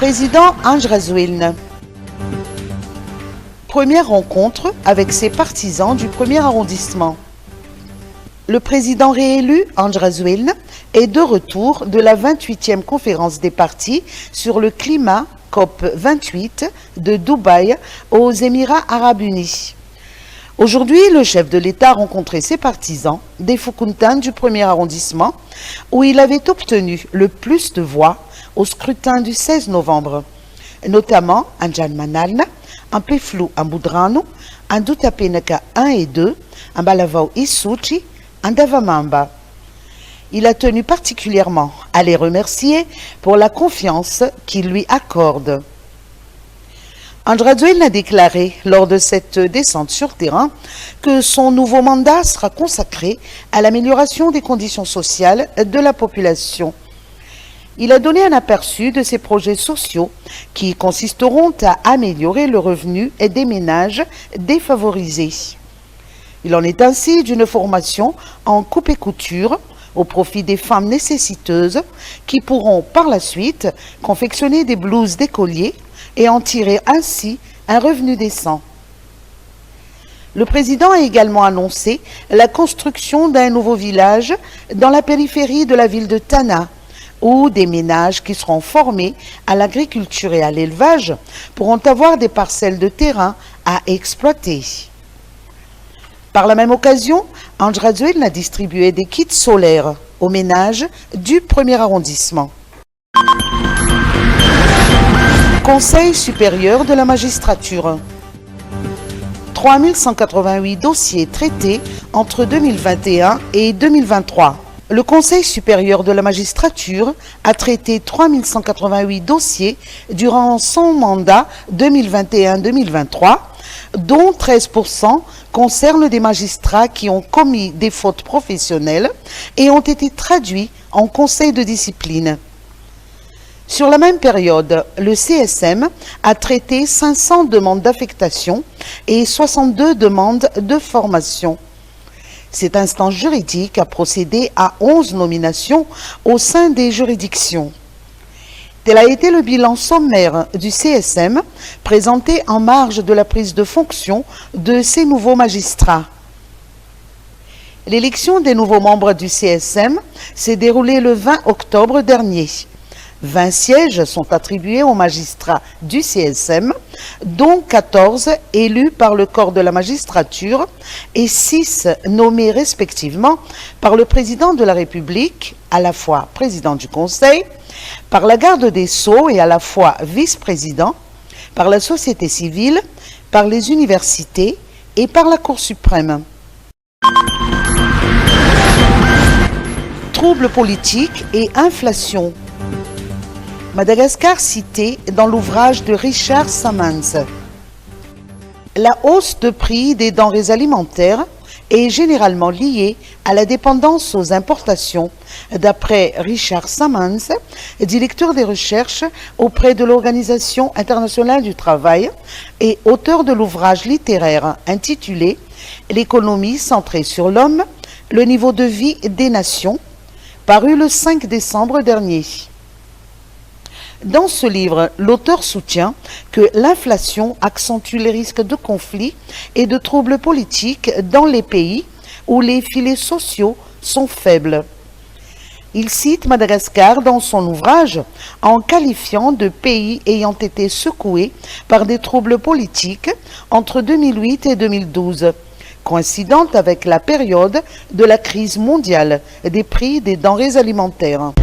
président Ange Rasuelna. Première rencontre avec ses partisans du 1er arrondissement. Le président réélu, Ange Rasuelna, est de retour de la 28e conférence des partis sur le climat COP28 de Dubaï aux Émirats arabes unis. Aujourd'hui, le chef de l'État a rencontré ses partisans des Foukountan du 1er arrondissement où il avait obtenu le plus de voix au scrutin du 16 novembre, notamment Anjan Manalna, en Peflou en Boudrano, en Dutapenaka 1 et 2, en Balavao Issouchi, en Davamamba. Il a tenu particulièrement à les remercier pour la confiance qu'ils lui accordent. Ange Rasuelna a déclaré lors de cette descente sur terrain que son nouveau mandat sera consacré à l'amélioration des conditions sociales de la population. Il a donné un aperçu de ses projets sociaux qui consisteront à améliorer le revenu des ménages défavorisés. Il en est ainsi d'une formation en coupe et couture au profit des femmes nécessiteuses qui pourront par la suite confectionner des blouses d'écoliers et en tirer ainsi un revenu décent. Le président a également annoncé la construction d'un nouveau village dans la périphérie de la ville de Tana, où des ménages qui seront formés à l'agriculture et à l'élevage pourront avoir des parcelles de terrain à exploiter. Par la même occasion, Ange Rasuelna a distribué des kits solaires aux ménages du 1er arrondissement. Conseil supérieur de la magistrature. 3188 dossiers traités entre 2021 et 2023. Le Conseil supérieur de la magistrature a traité 3188 dossiers durant son mandat 2021-2023, dont 13% concernent des magistrats qui ont commis des fautes professionnelles et ont été traduits en conseil de discipline. Sur la même période, le CSM a traité 500 demandes d'affectation et 62 demandes de formation. Cette instance juridique a procédé à 11 nominations au sein des juridictions. Tel a été le bilan sommaire du CSM présenté en marge de la prise de fonction de ces nouveaux magistrats. L'élection des nouveaux membres du CSM s'est déroulée le 20 octobre dernier. 20 sièges sont attribués aux magistrats du CSM, dont 14 élus par le corps de la magistrature et 6 nommés respectivement par le président de la République, à la fois président du Conseil, par la garde des Sceaux et à la fois vice-président, par la société civile, par les universités et par la Cour suprême. Troubles politiques et inflation. Madagascar cité dans l'ouvrage de Richard Sammans. La hausse de prix des denrées alimentaires est généralement liée à la dépendance aux importations, d'après Richard Sammans, directeur des recherches auprès de l'Organisation internationale du travail et auteur de l'ouvrage littéraire intitulé « L'économie centrée sur l'homme, le niveau de vie des nations », paru le 5 décembre dernier. Dans ce livre, l'auteur soutient que l'inflation accentue les risques de conflits et de troubles politiques dans les pays où les filets sociaux sont faibles. Il cite Madagascar dans son ouvrage en qualifiant de pays ayant été secoués par des troubles politiques entre 2008 et 2012, coïncidente avec la période de la crise mondiale des prix des denrées alimentaires.